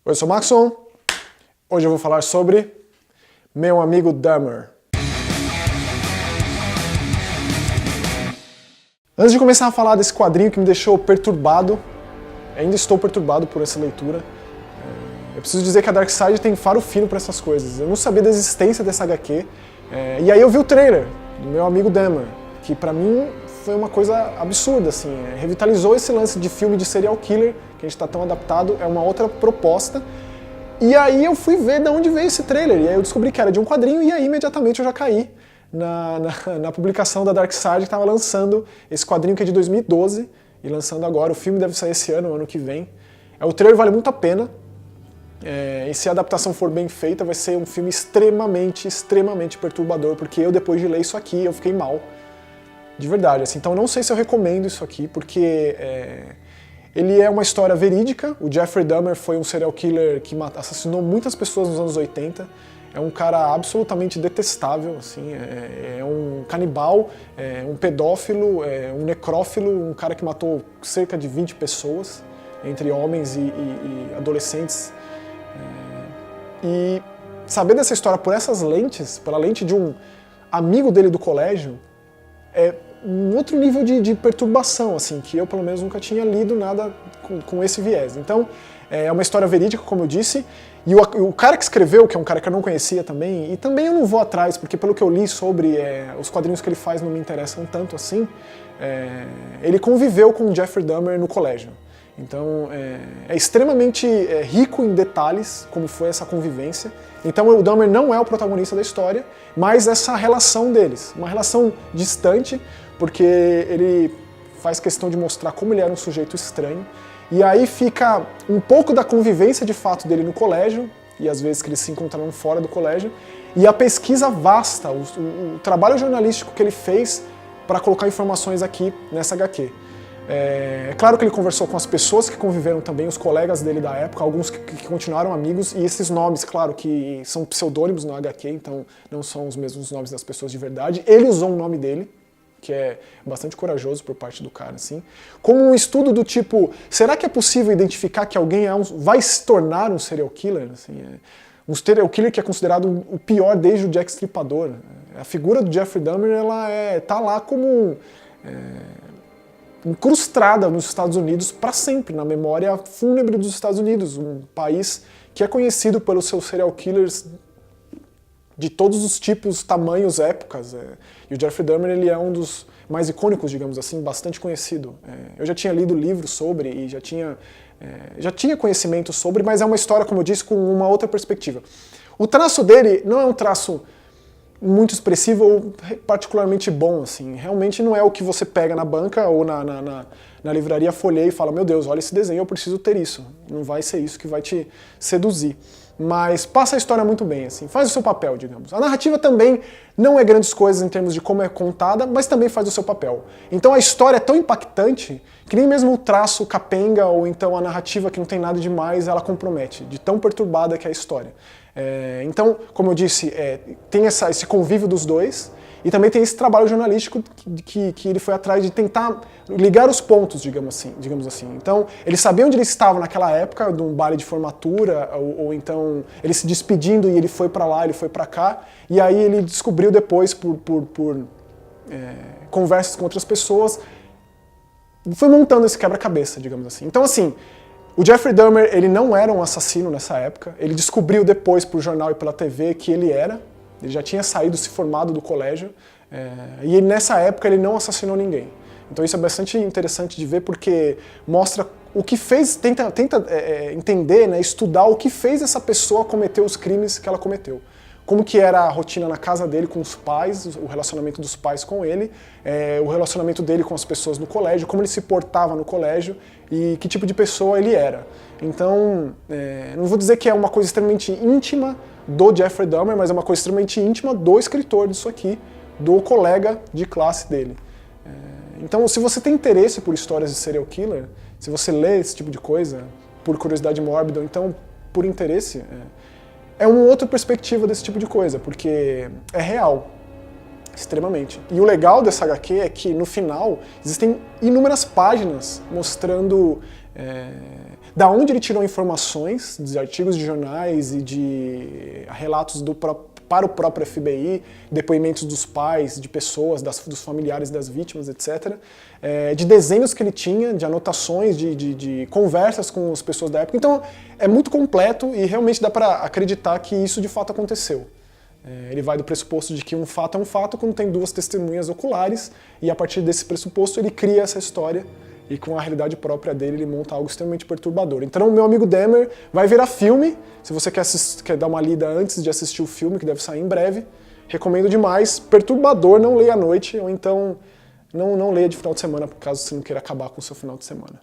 Oi, eu sou o Maxon. Hoje eu vou falar sobre Meu Amigo Dahmer. Antes de começar a falar desse quadrinho que me deixou perturbado, ainda estou perturbado por essa leitura, eu preciso dizer que a Darkseid tem faro fino para essas coisas. Eu não sabia da existência dessa HQ, e aí eu vi o trailer do Meu Amigo Dahmer, que pra mim foi uma coisa absurda, assim, revitalizou esse lance de filme de serial killer, que a gente tá tão adaptado, é uma outra proposta. E aí eu fui ver de onde veio esse trailer, e aí eu descobri que era de um quadrinho, e aí imediatamente eu já caí na publicação da Darkseid, que estava lançando esse quadrinho que é de 2012, e lançando agora. O filme deve sair esse ano que vem. O trailer vale muito a pena, e se a adaptação for bem feita, vai ser um filme extremamente perturbador, porque eu, depois de ler isso aqui, eu fiquei mal. De verdade, assim. Então eu não sei se eu recomendo isso aqui, porque ele é uma história verídica. O Jeffrey Dahmer foi um serial killer que assassinou muitas pessoas nos anos 80. É um cara absolutamente detestável, assim, é um canibal, um pedófilo, um necrófilo, um cara que matou cerca de 20 pessoas, entre homens e adolescentes. E saber dessa história por essas lentes, pela lente de um amigo dele do colégio, é um outro nível de perturbação, assim, que eu pelo menos nunca tinha lido nada com esse viés. Então, é uma história verídica, como eu disse, e o cara que escreveu, que é um cara que eu não conhecia também, e também eu não vou atrás, porque pelo que eu li sobre os quadrinhos que ele faz não me interessam tanto assim, ele conviveu com o Jeffrey Dahmer no colégio. Então, é extremamente rico em detalhes, como foi essa convivência. Então, o Dahmer não é o protagonista da história, mas essa relação deles. Uma relação distante, porque ele faz questão de mostrar como ele era um sujeito estranho. E aí fica um pouco da convivência de fato dele no colégio, e às vezes que eles se encontraram fora do colégio, e a pesquisa vasta, o trabalho jornalístico que ele fez para colocar informações aqui nessa HQ. É claro que ele conversou com as pessoas que conviveram também, os colegas dele da época, alguns que continuaram amigos, e esses nomes, claro, que são pseudônimos no HQ, então não são os mesmos nomes das pessoas de verdade. Ele usou o nome dele, que é bastante corajoso por parte do cara, assim. Como um estudo do tipo, será que é possível identificar que alguém vai se tornar um serial killer? Assim, um serial killer que é considerado o pior desde o Jack Stripador. A figura do Jeffrey Dahmer, ela tá lá como incrustada nos Estados Unidos para sempre, na memória fúnebre dos Estados Unidos, um país que é conhecido pelos seus serial killers de todos os tipos, tamanhos, épocas. E o Jeffrey Dahmer, ele é um dos mais icônicos, digamos assim, bastante conhecido. Eu já tinha lido livros sobre e já tinha conhecimento sobre, mas é uma história, como eu disse, com uma outra perspectiva. O traço dele não é um traço muito expressivo ou particularmente bom, assim. Realmente não é o que você pega na banca ou na livraria, folheia e fala, meu Deus, olha esse desenho, eu preciso ter isso. Não vai ser isso que vai te seduzir. Mas passa a história muito bem, assim, faz o seu papel, digamos. A narrativa também não é grandes coisas em termos de como é contada, mas também faz o seu papel. Então a história é tão impactante que nem mesmo o traço capenga ou então a narrativa que não tem nada demais, ela compromete, de tão perturbada que é a história. Então, como eu disse, tem esse convívio dos dois, e também tem esse trabalho jornalístico que ele foi atrás de tentar ligar os pontos, digamos assim. Então, ele sabia onde ele estava naquela época, de um baile de formatura, ou então ele se despedindo e ele foi para lá, ele foi para cá, e aí ele descobriu depois, por conversas com outras pessoas, foi montando esse quebra-cabeça, digamos assim. Então, assim, o Jeffrey Dahmer, ele não era um assassino nessa época, ele descobriu depois por jornal e pela TV que ele era. Ele já tinha saído, se formado do colégio, e nessa época ele não assassinou ninguém. Então isso é bastante interessante de ver, porque mostra o que fez, tenta entender, né, estudar o que fez essa pessoa cometer os crimes que ela cometeu. Como que era a rotina na casa dele com os pais, o relacionamento dos pais com ele, o relacionamento dele com as pessoas no colégio, como ele se portava no colégio e que tipo de pessoa ele era. Então, não vou dizer que é uma coisa extremamente íntima do Jeffrey Dahmer, mas é uma coisa extremamente íntima do escritor disso aqui, do colega de classe dele. Então, se você tem interesse por histórias de serial killer, se você lê esse tipo de coisa, por curiosidade mórbida, ou então por interesse, é uma outra perspectiva desse tipo de coisa, porque é real, extremamente. E o legal dessa HQ é que, no final, existem inúmeras páginas mostrando da onde ele tirou informações de artigos de jornais e de relatos para o próprio FBI, depoimentos dos pais, de pessoas, dos familiares das vítimas, etc. De desenhos que ele tinha, de anotações, de conversas com as pessoas da época. Então é muito completo e realmente dá para acreditar que isso de fato aconteceu. Ele vai do pressuposto de que um fato é um fato quando tem duas testemunhas oculares, e a partir desse pressuposto ele cria essa história, e com a realidade própria dele ele monta algo extremamente perturbador. Então o Meu Amigo Dahmer vai virar filme. Se você quer dar uma lida antes de assistir o filme, que deve sair em breve, recomendo demais. Perturbador, não leia à noite, ou então não leia de final de semana, caso você não queira acabar com o seu final de semana.